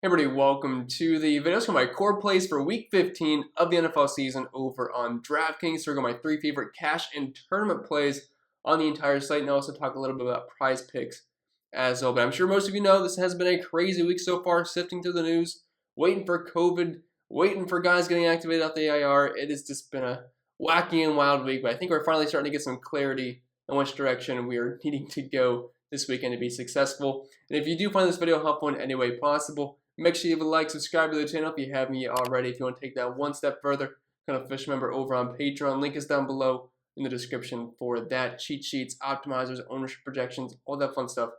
Hey everybody, welcome to the videos for my core plays for week 15 of the NFL season over on DraftKings. So we're going to my 3 favorite cash and tournament plays on the entire site, and also talk a little bit about prize picks as well. But I'm sure most of you know this has been a crazy week so far, sifting through the news, waiting for COVID, waiting for guys getting activated off the IR. It has just been a wacky and wild week, but I think we're finally starting to get some clarity on which direction we are needing to go this weekend to be successful. And if you do find this video helpful in any way possible, make sure you leave a like, subscribe to the channel if you haven't yet already. If you want to take that one step further, become an official member over on Patreon. Link is down below in the description for that. Cheat sheets, optimizers, ownership projections, all that fun stuff.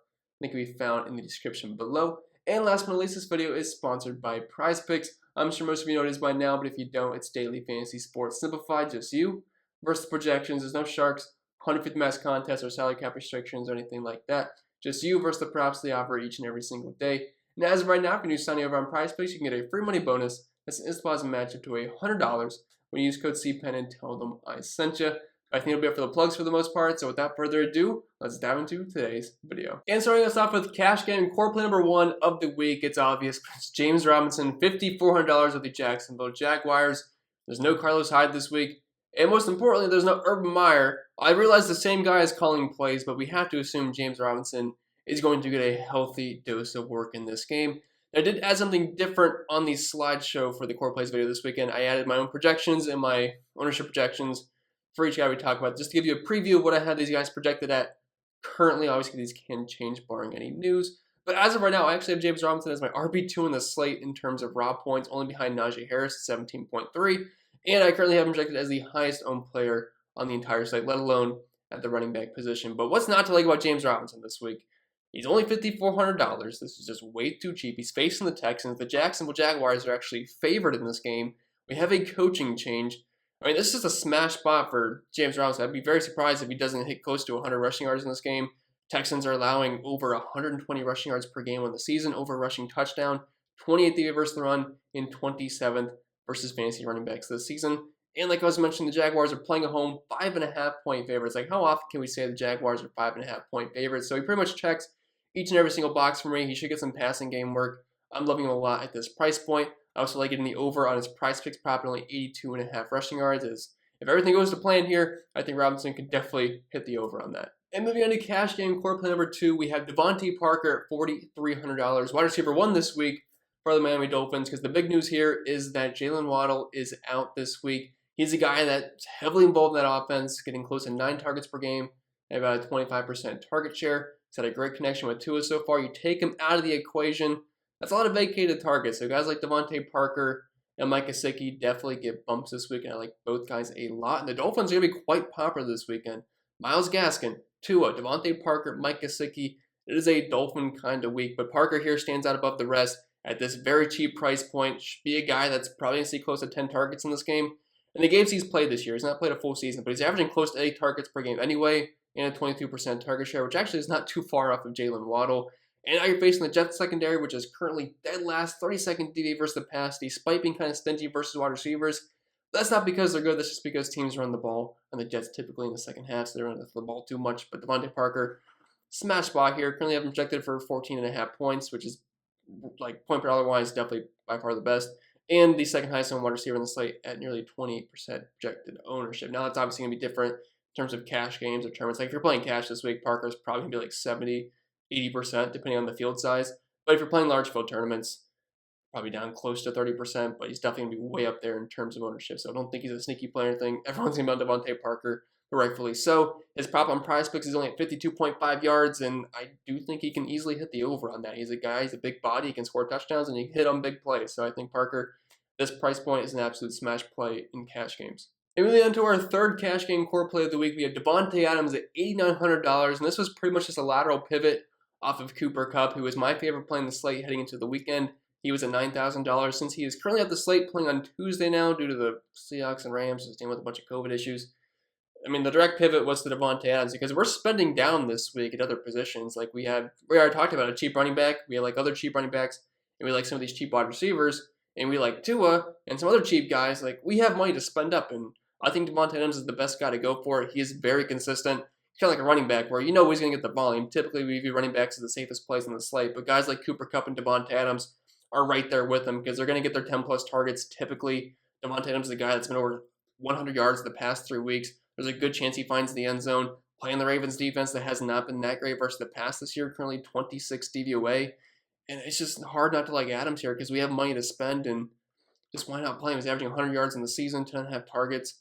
Link can be found in the description below. And last but not least, this video is sponsored by Prize Picks. I'm sure most of you know it is by now, but if you don't, it's daily fantasy sports simplified, just you versus projections. There's no sharks, 150 max contests, or salary cap restrictions, or anything like that. Just you versus the props they offer each and every single day. And as of right now, if you're new signing over on Prize Picks, you can get a free money bonus that's an instant deposit match up to $100 when you use code CPEN and tell them I sent you. I think it'll be up for the plugs for the most part, so without further ado, let's dive into today's video. And starting us off with cash game core play number 1 of the week, it's obvious. It's James Robinson, $5,400 of the Jacksonville Jaguars. There's no Carlos Hyde this week, and most importantly, there's no Urban Meyer. I realize the same guy is calling plays, but we have to assume James Robinson is going to get a healthy dose of work in this game. I did add something different on the slideshow for the core plays video this weekend. I added my own projections and my ownership projections for each guy we talk about, just to give you a preview of what I had these guys projected at currently. Obviously, these can change barring any news. But as of right now, I actually have James Robinson as my RB2 in the slate in terms of raw points, only behind Najee Harris at 17.3. And I currently have him projected as the highest owned player on the entire site, let alone at the running back position. But what's not to like about James Robinson this week? He's only $5,400. This is just way too cheap. He's facing the Texans. The Jacksonville Jaguars are actually favored in this game. We have a coaching change. I mean, this is a smash spot for James Robinson. I'd be very surprised if he doesn't hit close to 100 rushing yards in this game. Texans are allowing over 120 rushing yards per game on the season, over rushing touchdown, 28th versus the run, and 27th versus fantasy running backs this season. And like I was mentioning, the Jaguars are playing at home, 5.5-point favorites. Like, how often can we say the Jaguars are 5.5-point favorites? So he pretty much checks each and every single box for me. He should get some passing game work. I'm loving him a lot at this price point. I also like getting the over on his Prize Picks prop at only 82.5 rushing yards. If everything goes to plan here, I think Robinson could definitely hit the over on that. And moving on to cash game core play number 2, we have DAVANTE Parker at $4,300. Wide receiver 1 this week for the Miami Dolphins, because the big news here is that Jalen Waddle is out this week. He's a guy that's heavily involved in that offense, getting close to 9 targets per game and about a 25% target share. He's had a great connection with Tua so far. You take him out of the equation, that's a lot of vacated targets. So guys like DAVANTE Parker and Mike Gesicki definitely get bumps this week, and I like both guys a lot. And the Dolphins are going to be quite popular this weekend. Myles Gaskin, Tua, DAVANTE Parker, Mike Gesicki. It is a Dolphin kind of week, but Parker here stands out above the rest at this very cheap price point. Should be a guy that's probably going to see close to 10 targets in this game. And the games he's played this year, he's not played a full season, but he's averaging close to 8 targets per game anyway, and a 22% target share, which actually is not too far off of Jalen Waddle. And now you're facing the Jets secondary, which is currently dead last, 32nd DVA versus the pass, despite being kind of stingy versus wide receivers. That's not because they're good, that's just because teams run the ball, and the Jets typically in the second half, so they run the ball too much. But DAVANTE Parker, smash spot here, currently have him projected for 14.5 points, which is, like, point per dollar wise, definitely by far the best. And the second highest owned wide receiver in the slate at nearly 28% projected ownership. Now, that's obviously going to be different in terms of cash games or tournaments. Like, if you're playing cash this week, Parker's probably going to be like 70-80%, depending on the field size. But if you're playing large field tournaments, probably down close to 30%, but he's definitely going to be way up there in terms of ownership. So I don't think he's a sneaky player or anything. Everyone's thinking about DAVANTE Parker, but rightfully so. His prop on Prize Picks is only at 52.5 yards, and I do think he can easily hit the over on that. He's a guy, he's a big body, he can score touchdowns, and he can hit on big plays. So I think Parker, this price point, is an absolute smash play in cash games. And moving on to our third cash game core play of the week, we have Davante Adams at $8,900, and this was pretty much just a lateral pivot off of Cooper Kupp, who was my favorite play in the slate heading into the weekend. He was at $9,000. Since he is currently at the slate playing on Tuesday now due to the Seahawks and Rams just dealing with a bunch of COVID issues, I mean, the direct pivot was to Davante Adams because we're spending down this week at other positions. Like we already talked about a cheap running back. We had like other cheap running backs, and we like some of these cheap wide receivers, and we like Tua and some other cheap guys. Like we have money to spend up, and I think Davante Adams is the best guy to go for. He is very consistent. He's kind of like a running back where you know he's going to get the volume. Typically, we view running backs as the safest plays in the slate, but guys like Cooper Kupp and Davante Adams are right there with him because they're going to get their 10 plus targets. Typically, DAVANTE Adams is a guy that's been over 100 yards the past 3 weeks. There's a good chance he finds the end zone. Playing the Ravens defense that has not been that great versus the pass this year, currently 26 DVOA. And it's just hard not to like Adams here because we have money to spend, and just why not play him? He's averaging 100 yards in the season, 10.5 targets,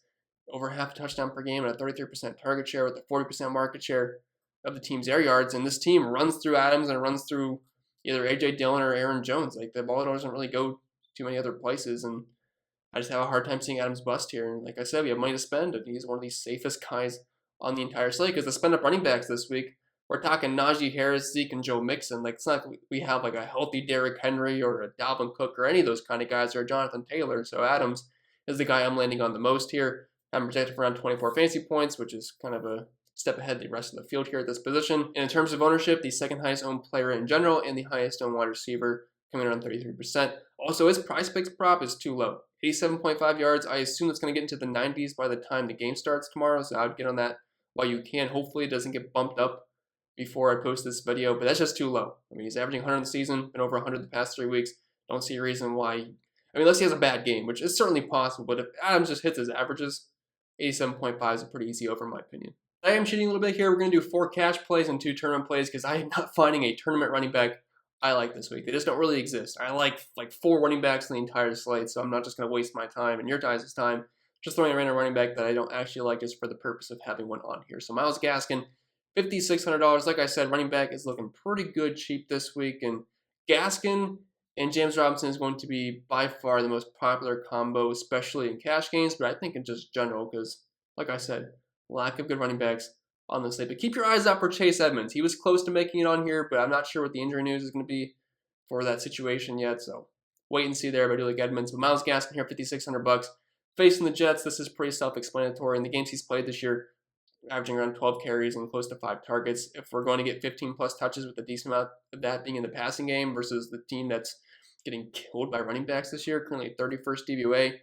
over half a touchdown per game, and a 33% target share with a 40% market share of the team's air yards. And this team runs through Adams and runs through either A.J. Dillon or Aaron Jones. Like, the ball doesn't really go too many other places, and I just have a hard time seeing Adams bust here. And like I said, we have money to spend, and he's one of the safest guys on the entire slate because the spend-up running backs this week, we're talking Najee Harris, Zeke, and Joe Mixon. Like, it's not like we have like a healthy Derrick Henry or a Dalvin Cook or any of those kind of guys, or a Jonathan Taylor. So Adams is the guy I'm landing on the most here. I'm projected for around 24 fantasy points, which is kind of a step ahead of the rest of the field here at this position. And in terms of ownership, the second highest owned player in general and the highest owned wide receiver, coming around 33%. Also, his price picks prop is too low. 87.5 yards. I assume it's going to get into the 90s by the time the game starts tomorrow, so I would get on that while you can. Hopefully it doesn't get bumped up before I post this video, but that's just too low. I mean, he's averaging 100 in the season, been over 100 the past 3 weeks. Don't see a reason why. I mean, unless he has a bad game, which is certainly possible, but if Adams just hits his averages, 87.5 is a pretty easy over in my opinion. I am cheating a little bit here. We're going to do 4 cash plays and 2 tournament plays because I am not finding a tournament running back I like this week. They just don't really exist. I like 4 running backs in the entire slate, so I'm not just going to waste my time and your guys' time just throwing a random running back that I don't actually like just for the purpose of having one on here. So Myles Gaskin, $5,600. Like I said, running back is looking pretty good cheap this week, and Gaskin and James Robinson is going to be by far the most popular combo, especially in cash games, but I think in just general because, like I said, lack of good running backs on the slate. But keep your eyes out for Chase Edmonds. He was close to making it on here, but I'm not sure what the injury news is going to be for that situation yet, so wait and see there. But I do like Edmonds. But Myles Gaskin here, $5,600. Facing the Jets, this is pretty self-explanatory. In the games he's played this year, averaging around 12 carries and close to 5 targets. If we're going to get 15 plus touches with a decent amount of that being in the passing game versus the team that's getting killed by running backs this year, currently 31st DVOA,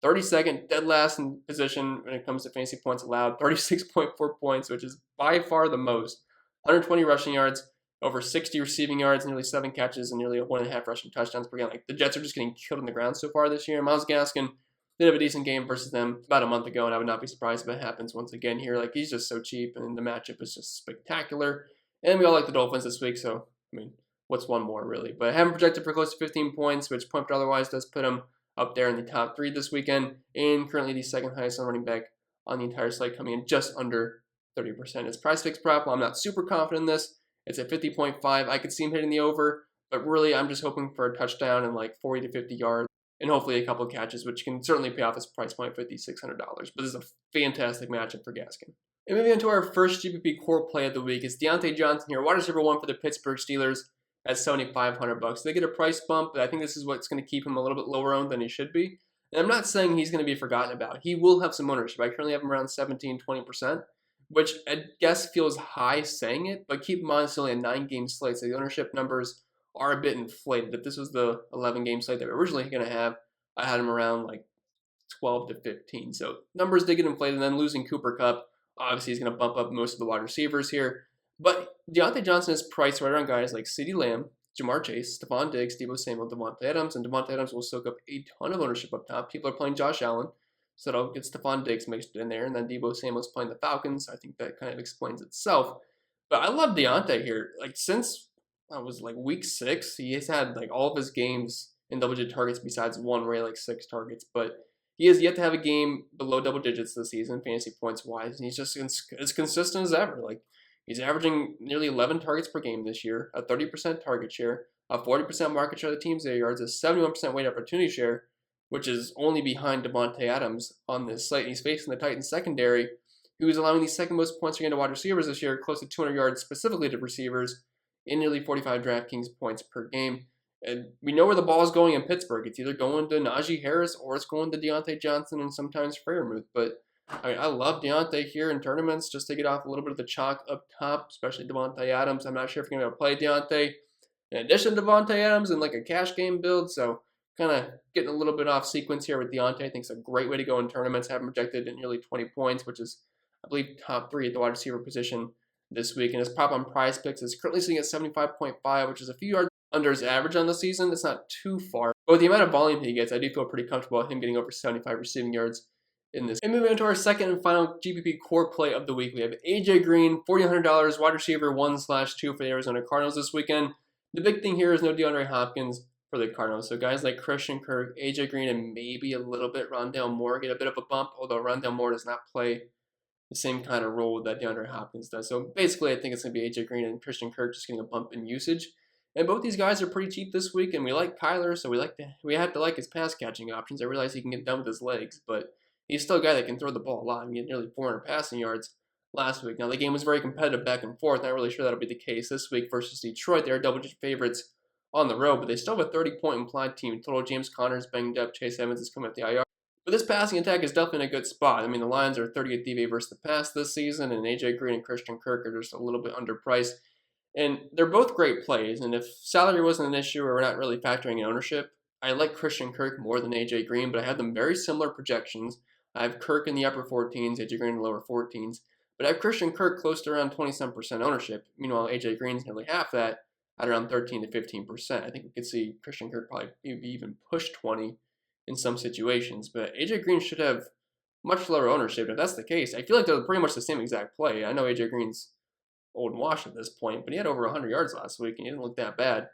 32nd, dead last in position when it comes to fantasy points allowed, 36.4 points, which is by far the most. 120 rushing yards, over 60 receiving yards, nearly 7 catches, and nearly 1.5 rushing touchdowns per game. Like, the Jets are just getting killed on the ground so far this year. Myles Gaskin did have a decent game versus them about a month ago, and I would not be surprised if it happens once again here. Like, he's just so cheap, and the matchup is just spectacular. And we all like the Dolphins this week, so, I mean, what's one more, really? But I have him projected for close to 15 points, which point otherwise does put him up there in the top 3 this weekend, and currently the second highest on running back on the entire slate, coming in just under 30%. His price fix prop, well, I'm not super confident in this. It's at 50.5. I could see him hitting the over, but really I'm just hoping for a touchdown and like 40 to 50 yards, and hopefully a couple of catches, which can certainly pay off his price point, $5,600. But this is a fantastic matchup for Gaskin. And moving on to our first GPP core play of the week is Diontae Johnson here, wide receiver 1 for the Pittsburgh Steelers at $7,500. They get a price bump, but I think this is what's going to keep him a little bit lower owned than he should be. And I'm not saying he's going to be forgotten about. He will have some ownership. I currently have him around 17-20%, which I guess feels high saying it, but keep in mind it's only a 9-game slate, so the ownership numbers are a bit inflated. If this was the 11-game slate they were originally going to have, I had him around like 12 to 15. So numbers did get inflated, and then losing Cooper Kupp, obviously he's going to bump up most of the wide receivers here. But Diontae Johnson is priced right around guys like CeeDee Lamb, Jamar Chase, Stephon Diggs, Deebo Samuel, Davante Adams, and Davante Adams will soak up a ton of ownership up top. People are playing Josh Allen, so that'll get Stephon Diggs mixed in there, and then Deebo Samuel's playing the Falcons. I think that kind of explains itself. But I love Diontae here. Like, since I was like week 6, he has had like all of his games in double-digit targets besides one where he had like 6 targets, but he has yet to have a game below double digits this season, fantasy points-wise, and he's just as consistent as ever. Like, he's averaging nearly 11 targets per game this year, a 30% target share, a 40% market share of the team's air yards, a 71% weight opportunity share, which is only behind Davante Adams on this slate. And he's facing the Titans secondary, who is allowing the second most points per game to wide receivers this year, close to 200 yards specifically to receivers, and nearly 45 DraftKings points per game. And we know where the ball is going in Pittsburgh. It's either going to Najee Harris or it's going to Diontae Johnson and sometimes Freiermuth. But I love Diontae here in tournaments just to get off a little bit of the chalk up top, especially Davante Adams. I'm not sure if you're going to play Diontae in addition to Davante Adams in like a cash game build. So kind of getting a little bit off sequence here with Diontae. I think it's a great way to go in tournaments. Have him projected at nearly 20 points, which is, I believe, top 3 at the wide receiver position this week. And his prop on Prize Picks is currently sitting at 75.5, which is a few yards under his average on the season. That's not too far. But with the amount of volume he gets, I do feel pretty comfortable with him getting over 75 receiving yards in this. And moving into our second and final GPP core play of the week, we have AJ Green, $4,100, wide receiver 1/2 for the Arizona Cardinals this weekend. The big thing here is no DeAndre Hopkins for the Cardinals. So guys like Christian Kirk, AJ Green, and maybe a little bit Rondale Moore get a bit of a bump, although Rondale Moore does not play the same kind of role that DeAndre Hopkins does. So basically, I think it's going to be AJ Green and Christian Kirk just getting a bump in usage. And both these guys are pretty cheap this week, and we like Kyler, so we have to like his pass catching options. I realize he can get done with his legs, but he's still a guy that can throw the ball a lot. He had nearly 400 passing yards last week. Now the game was very competitive back and forth. Not really sure that'll be the case this week versus Detroit. They're double-digit favorites on the road, but they still have a 30-point implied team total. James Conner's banged up. Chase Evans is coming at the IR. But this passing attack is definitely in a good spot. I mean, the Lions are 30th DVA versus the pass this season, and AJ Green and Christian Kirk are just a little bit underpriced. And they're both great plays, and if salary wasn't an issue or we're not really factoring in ownership, I like Christian Kirk more than AJ Green, but I have them very similar projections. I have Kirk in the upper 14s, AJ Green in the lower 14s, but I have Christian Kirk close to around 27% ownership. Meanwhile, AJ Green's nearly half that at around 13 to 15%. I think we could see Christian Kirk probably maybe even push 20 in some situations, but AJ Green should have much lower ownership. If that's the case, I feel like they're pretty much the same exact play. I know AJ Green's old and washed at this point, but he had over 100 yards last week, and he didn't look that bad.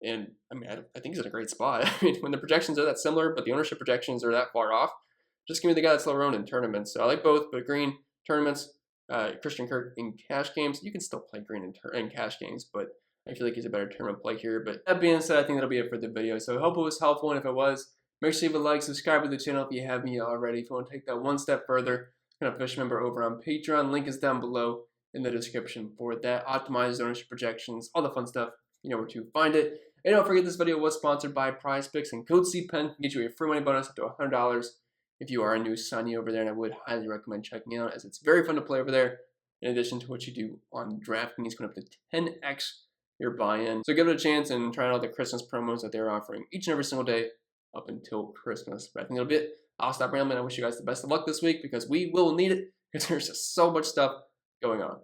And I mean, I think he's in a great spot. I mean, when the projections are that similar, but the ownership projections are that far off, just give me the guy that's lower owned in tournaments. So I like both, but Green tournaments, Christian Kirk in cash games. You can still play Green in cash games, but I feel like he's a better tournament play here. But that being said, I think that'll be it for the video. So I hope it was helpful, and if it was, make sure you leave a like, subscribe to the channel if you haven't already. If you want to take that one step further, become an official member over on Patreon. Link is down below in the description for that. Optimized ownership projections, all the fun stuff. You know where to find it. And don't forget, this video was sponsored by Prize Picks, and code CPEN can get you a free money bonus up to $100 if you are a new signee over there, and I would highly recommend checking it out, as it's very fun to play over there, in addition to what you do on DraftKings, going up to 10x your buy-in. So give it a chance and try out the Christmas promos that they're offering each and every single day up until Christmas. But I think that'll be it. I'll stop rambling. I wish you guys the best of luck this week, because we will need it, because there's just so much stuff going on.